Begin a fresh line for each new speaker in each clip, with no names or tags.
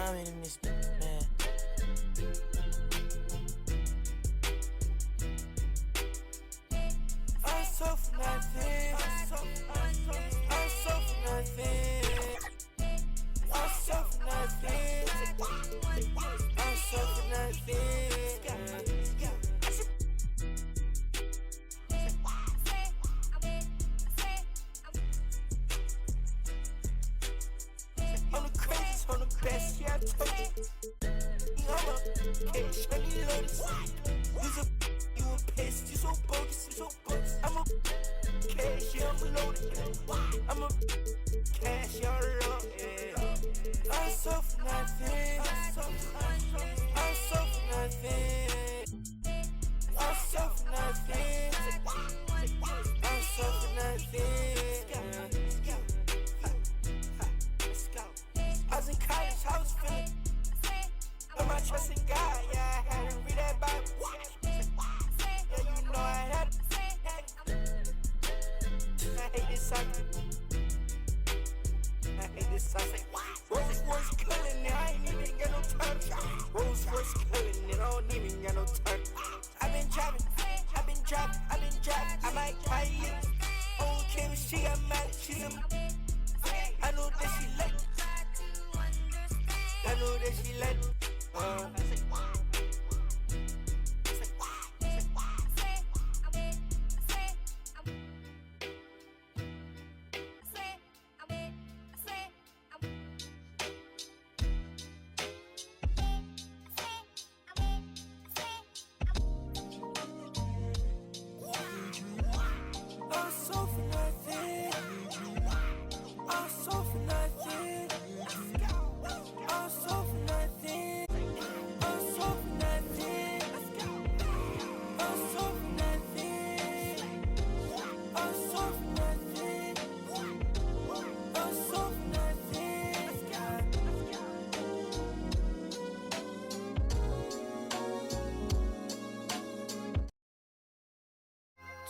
diamond in this man. I'm so for nothing. I'm so for nothing. I'm so for nothing. I'm so for nothing. I'm the craziest, I'm the best, yeah, I told you. I'm a cash, I need lotus. You a pest, you so bogus, you so bogus. I'm a cash, yeah, I'm loaded. I'm a cash, y'all love, yeah. I'm so for nothing. I'm so for nothing. I'm so for nothing. I'm so for nothing. I was in college, I was feeling. Put my trust in God, yeah, I had to read that Bible. Yeah, you know I had to. I hate this song. I hate this song. Rolls Royce killing it, I ain't even got no time. Rolls Royce killing it, I don't even got no time. I've been driving, I might buy it. I don't care if she got mad, she's a. I know that she like. I know that she like.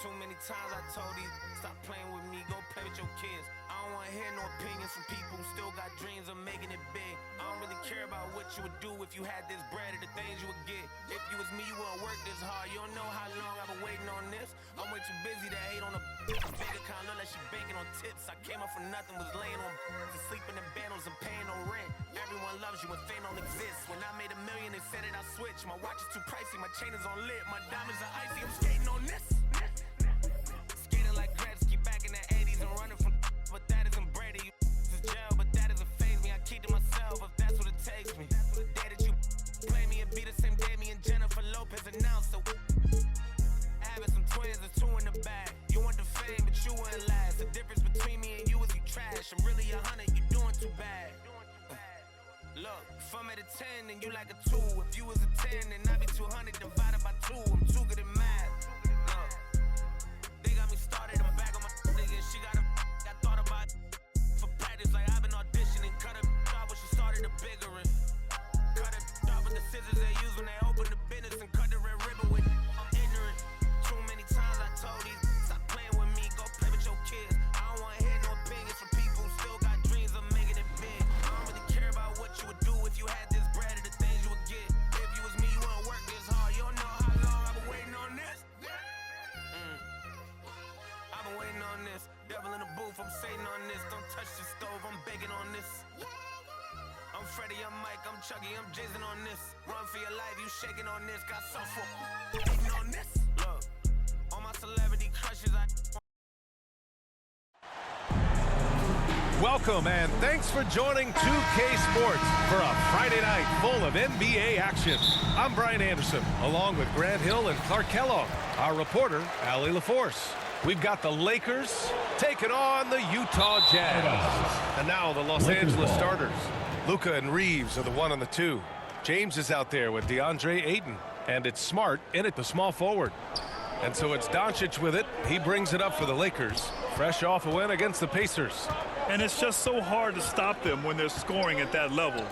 Too many times I told these, stop playing with me, go play with your kids. I don't wanna hear no opinions from people who still got dreams of making it big. I don't really care about what you would do if you had this bread or the things you would get. If you was me, you wouldn't work this hard. You don't know how long I've been waiting on this. I'm way too busy to hate on a bank account, look like she banking on tips. I came up from nothing, was laying on to sleeping in bundles and paying no rent. Everyone loves you when fame don't exist. When I made $1 million, they said that I switched. My watch is too pricey, my chain is on lit, my diamonds are icy. I'm skating on this. Like Gretzky back in the 80s and running from but that isn't Brady. This is jail, but that doesn't faze me. I keep to myself if that's what it takes me. The day that you play me, it be the same day me and Jennifer Lopez announced. So having some twins, there's 2 in the bag. You want the fame, but you wouldn't last. The difference between me and you is you trash. I'm really 100, you doing too bad. Look, if I'm at a 10 and you like a 2. If you was a 10, then I'd be 200 divided by 2. I'm too good at math. Started, I'm back on my nigga. She got a I thought about for practice, like I've been auditioning. Cut her off when she started a bigger one. Cut her off with the scissors they use when they open the business and cut the red ribbon with. I'm ignorant. Too many times I told these, stop playing with me, go play with your kids. I don't wanna hear no opinions from people who still got dreams of making it big. I don't really care about what you would do if you had this bread or the things you would get. If you was me, you wouldn't work this hard. You don't know how long I've been waiting on this. I've been waiting on this. Devil in the booth, I'm saying on this. Don't touch the stove, I'm begging on this. I'm Freddie, I'm Mike, I'm Chucky, I'm Jason on this. Run for your life, you shaking on this. Got so for waiting on this. Look, all my celebrity crushes,
Welcome and thanks for joining 2K Sports for a Friday night full of NBA action. I'm Brian Anderson, along with Grant Hill and Clark Kellogg. Our reporter, Allie LaForce. We've got the Lakers taking on the Utah Jazz. And now the Los Angeles starters. Luka and Reeves are the 1 and the 2. James is out there with DeAndre Ayton. And it's Smart in at the small forward. And so it's Doncic with it. He brings it up for the Lakers. Fresh off a win against the Pacers.
And it's just so hard to stop them when they're scoring at that level.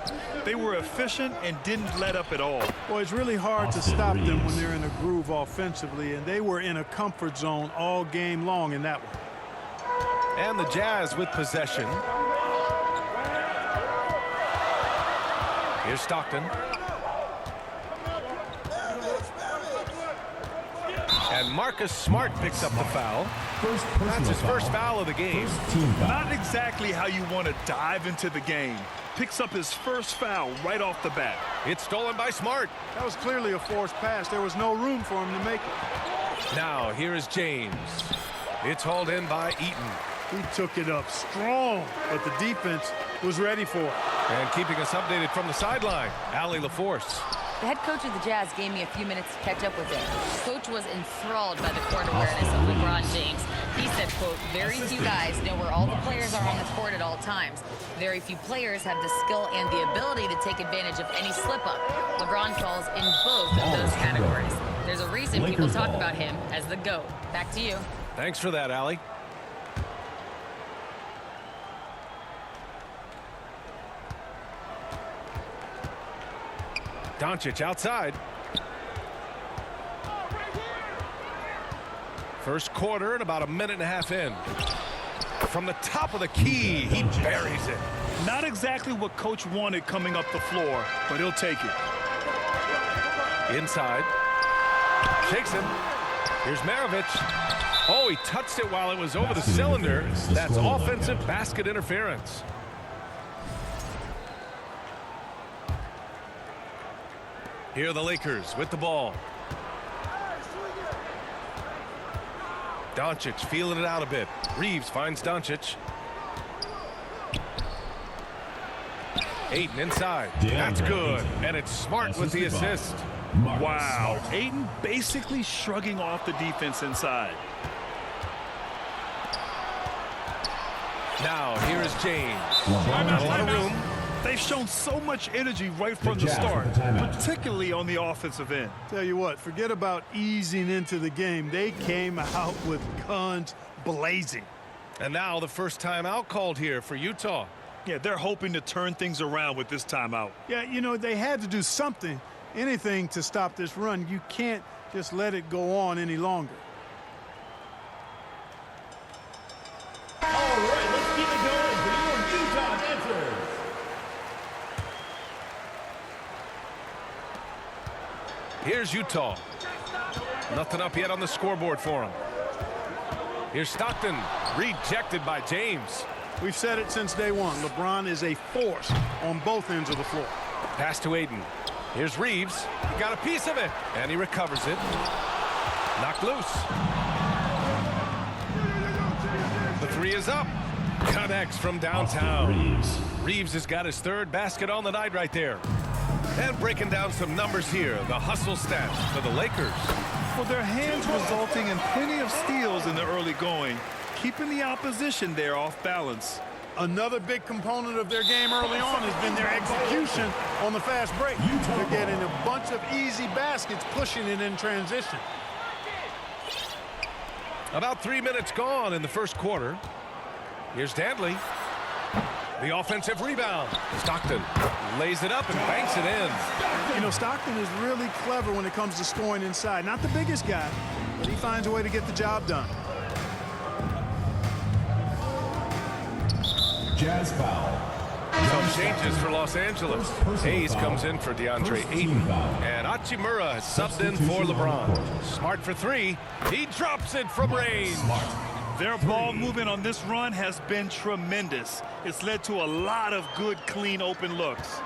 They were efficient and didn't let up at all.
Well, it's really hard to stop them when they're in a groove offensively, and they were in a comfort zone all game long in that one.
And the Jazz with possession. Here's Stockton. And Marcus Smart picks up the foul. That's his first foul of the game.
Not exactly how you want to dive into the game. Picks up his first foul right off the bat.
It's stolen by Smart.
That was clearly a forced pass. There was no room for him to make it.
Now here is James. It's hauled in by Eaton.
He took it up strong, but the defense was ready for it.
And keeping us updated from the sideline, Allie LaForce.
The head coach of the Jazz gave me a few minutes to catch up with him. Coach was enthralled by the court awareness of LeBron James. He said, quote, very few guys know where all the players are on the court at all times. Very few players have the skill and the ability to take advantage of any slip-up. LeBron falls in both of those categories. There's a reason people talk about him as the GOAT. Back to you.
Thanks for that, Allie. Doncic outside. First quarter and about a minute and a half in. From the top of the key, he buries it.
Not exactly what Coach wanted coming up the floor, but he'll take it.
Inside. Shakes him. Here's Maravich. Oh, he touched it while it was over the cylinder. That's offensive basket interference. Here are the Lakers with the ball. Doncic feeling it out a bit. Reeves finds Doncic. Ayton inside. That's good. And it's Smart with the assist.
Wow. Ayton basically shrugging off the defense inside.
Now, here is James. Not a lot of room.
They've shown so much energy right from the start, particularly on the offensive end.
Tell you what, forget about easing into the game. They came out with guns blazing.
And now the first timeout called here for Utah.
Yeah, they're hoping to turn things around with this timeout.
Yeah, you know, they had to do something, anything to stop this run. You can't just let it go on any longer.
All right, let's keep it going for your Utah Dancers.
Here's Utah. Nothing up yet on the scoreboard for him. Here's Stockton. Rejected by James.
We've said it since day one. LeBron is a force on both ends of the floor.
Pass to Ayton. Here's Reeves. He got a piece of it. And he recovers it. Knocked loose. The three is up. Connects from downtown. Reeves has got his third basket on the night right there. And breaking down some numbers here, the hustle stats for the Lakers.
Well, their hands resulting in plenty of steals in the early going, keeping the opposition there off balance.
Another big component of their game early on has been their execution on the fast break. They're getting a bunch of easy baskets, pushing it in transition.
About 3 minutes gone in the first quarter. Here's Dantley. The offensive rebound. Stockton lays it up and banks it in.
You know, Stockton is really clever when it comes to scoring inside. Not the biggest guy, but he finds a way to get the job done.
Jazz foul.
Some changes for Los Angeles. Hayes comes in for DeAndre Ayton. And Hachimura has subbed in for LeBron. Smart for three. He drops it from range.
Their ball movement on this run has been tremendous. It's led to a lot of good, clean, open looks.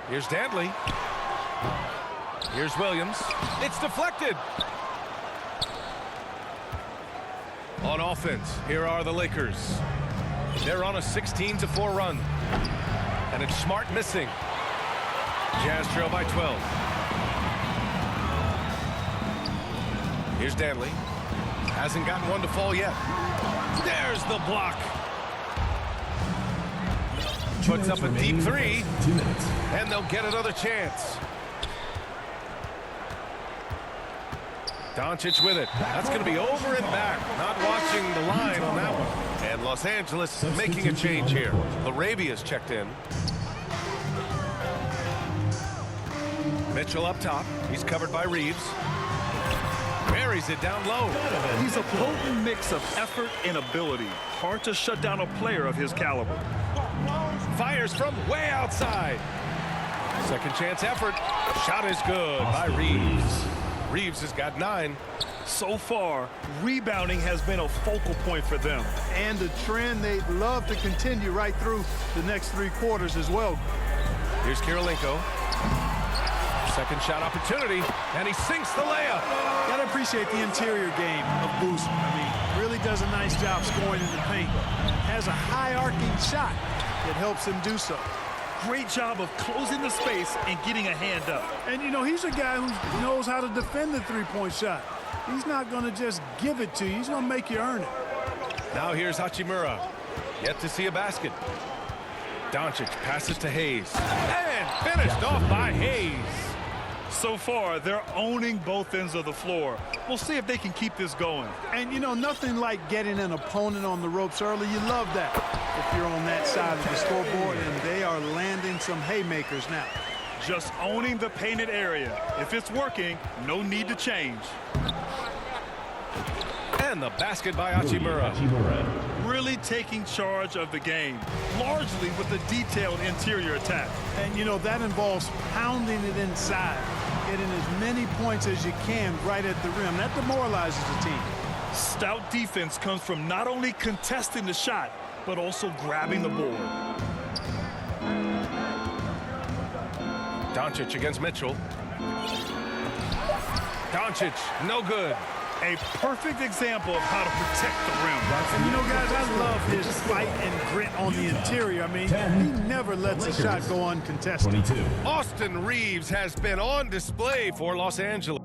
Here's Dantley. Here's Williams. It's deflected. On offense, here are the Lakers. They're on a 16-4 run. And it's Smart missing. Jazz trail by 12. Here's Dantley. Hasn't gotten one to fall yet. There's the block. Puts up a deep three.
2 minutes.
And they'll get another chance. Doncic with it. That's going to be over and back. Not watching the line on that one. And Los Angeles making a change here. Larabia's checked in. Mitchell up top. He's covered by Reeves. Buries it down low.
He's a potent mix of effort and ability. Hard to shut down a player of his caliber.
Fires from way outside. Second chance effort. Shot is good by Reeves. Reeves has got 9.
So far, rebounding has been a focal point for them.
And the trend they'd love to continue right through the next 3 quarters as well.
Here's Kirilenko. Second shot opportunity, and he sinks the layup.
Gotta appreciate the interior game of Boozer. I mean, really does a nice job scoring in the paint. Has a high arcing shot that helps him do so.
Great job of closing the space and getting a hand up.
And, you know, he's a guy who knows how to defend the three-point shot. He's not going to just give it to you. He's going to make you earn it.
Now here's Hachimura. Yet to see a basket. Doncic passes to Hayes. And finished off by Hayes.
So far, they're owning both ends of the floor. We'll see if they can keep this going.
And, you know, nothing like getting an opponent on the ropes early. You love that if you're on that side of the scoreboard, and they are landing some haymakers now.
Just owning the painted area. If it's working, no need to change.
And the basket by Hachimura.
Really taking charge of the game, largely with a detailed interior attack.
And, you know, that involves pounding it inside, getting as many points as you can right at the rim. That demoralizes the team.
Stout defense comes from not only contesting the shot, but also grabbing the board.
Doncic against Mitchell. Doncic, no good.
A perfect example of how to protect the rim.
And, you know, guys, I love his fight and grit on the interior. I mean, he never lets a shot go uncontested.
22.
Austin Reeves has been on display for Los Angeles.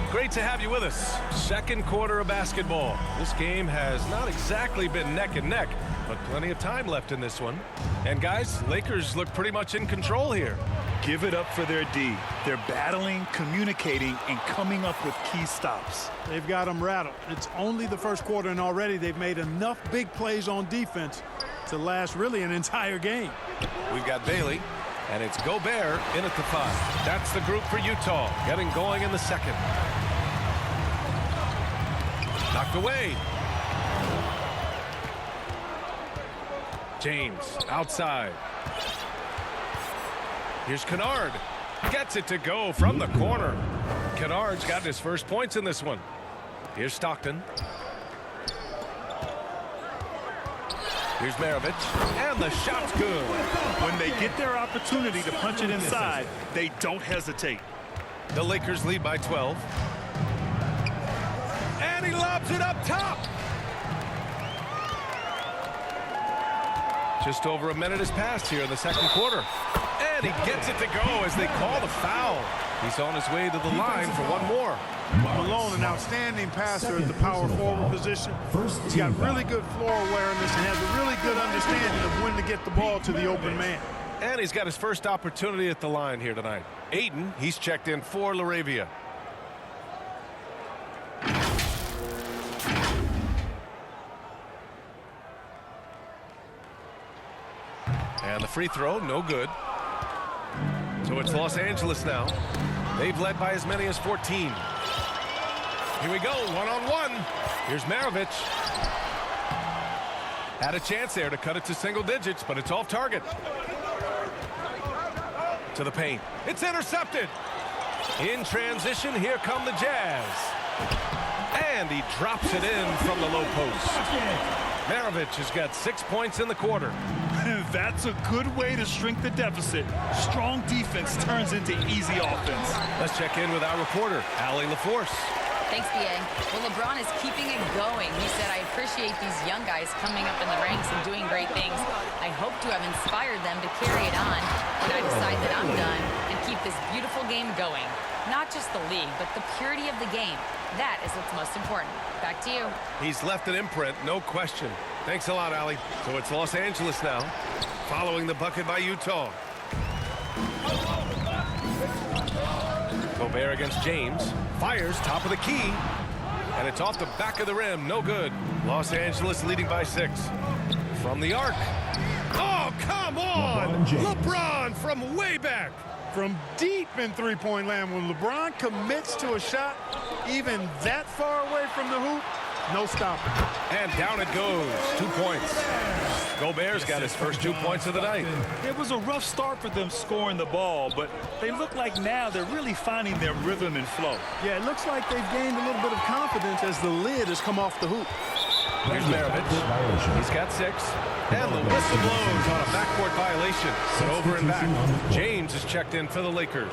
Great to have you with us. Second quarter of basketball. This game has not exactly been neck and neck, but plenty of time left in this one. And guys, Lakers look pretty much in control here.
Give it up for their D. They're battling, communicating, and coming up with key stops.
They've got them rattled. It's only the first quarter, and already they've made enough big plays on defense to last really an entire game.
We've got Bailey, and it's Gobert in at the 5. That's the group for Utah, getting going in the second. Knocked away. James outside. Here's Kennard. Gets it to go from the corner. Kennard's got his first points in this one. Here's Stockton. Here's Maravich. And the shot's good.
When they get their opportunity to punch it inside, they don't hesitate.
The Lakers lead by 12. And he lobs it up top. Just over a minute has passed here in the second quarter. And he gets it to go as they call the foul. He's on his way to the line for one more.
Malone, an outstanding passer at the power forward position. He's got really good floor awareness and has a really good understanding of when to get the ball to the open man.
And he's got his first opportunity at the line here tonight. Aiden, he's checked in for LaRavia. And the free throw, no good. So it's Los Angeles now. They've led by as many as 14. Here we go, one-on-one. Here's Maravich. Had a chance there to cut it to single digits, but it's off target. To the paint. It's intercepted. In transition, here come the Jazz. And he drops it in from the low post. Maravich has got 6 points in the quarter.
That's a good way to shrink the deficit. Strong defense turns into easy offense.
Let's check in with our reporter, Allie LaForce.
Thanks, B.A. Well, LeBron is keeping it going. He said, I appreciate these young guys coming up in the ranks and doing great things. I hope to have inspired them to carry it on when I decide that I'm done and keep this beautiful game going. Not just the league, but the purity of the game. That is what's most important. Back to you. He's
left an imprint, no question. Thanks a lot, Allie. So it's Los Angeles now, following the bucket by Utah. Gobert against James. Fires top of the key. And it's off the back of the rim. No good. Los Angeles leading by 6. From the arc. Oh, come on! LeBron from way back.
From deep in three-point land, when LeBron commits to a shot even that far away from the hoop, No stopping.
And down it goes. 2 points. Gobert's got his first 2 points of the night.
It was a rough start for them scoring the ball, but they look like now they're really finding their rhythm and flow.
Yeah, it looks like they've gained a little bit of confidence as the lid has come off the hoop.
Here's Maravich. He's got 6. And the whistle blows on a backcourt violation. So over and back. James is checked in for the Lakers.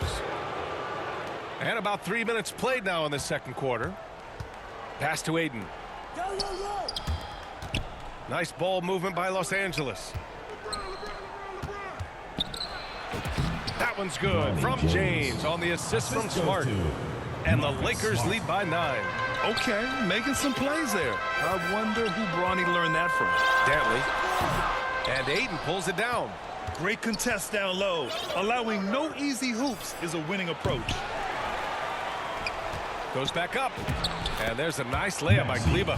And about 3 minutes played now in the second quarter. Pass to Ayton. Nice ball movement by Los Angeles. That one's good from James on the assist from Smart. And the Lakers lead by 9.
Okay, making some plays there. I wonder who Bronny learned that from.
Dantley. And Ayton pulls it down.
Great contest down low. Allowing no easy hoops is a winning approach.
Goes back up. And there's a nice layup by Kleber.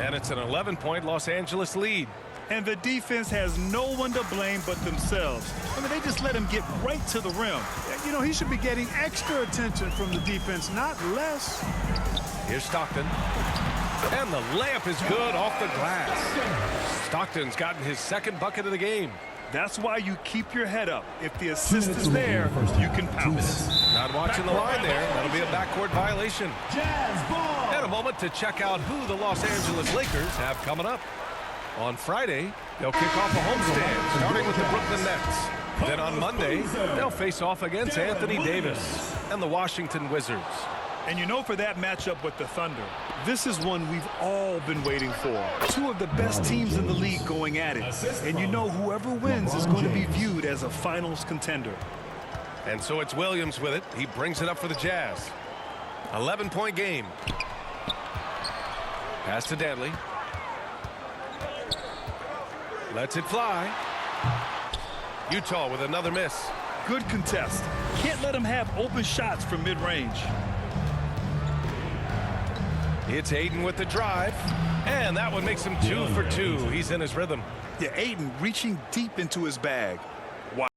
And it's an 11-point Los Angeles lead.
And the defense has no one to blame but themselves. I mean, they just let him get right to the rim.
You know, he should be getting extra attention from the defense, not less.
Here's Stockton. And the layup is good off the glass. Stockton's gotten his second bucket of the game.
That's why you keep your head up. If the assist is there, you can pounce.
Not watching the line there. That'll be a backcourt violation. And a moment to check out who the Los Angeles Lakers have coming up. On Friday, they'll kick off a homestand, starting with the Brooklyn Nets. Then on Monday, they'll face off against Anthony Davis and the Washington Wizards.
And you know, for that matchup with the Thunder, this is one we've all been waiting for. Two of the best teams in the league going at it. And you know, whoever wins is going to be viewed as a finals contender.
And so it's Williams with it. He brings it up for the Jazz. 11-point game. Pass to Dantley. Lets it fly. Utah with another miss.
Good contest. Can't let him have open shots from mid-range.
It's Ayton with the drive. And that one makes him 2 for 2. He's in his rhythm.
Yeah, Ayton reaching deep into his bag.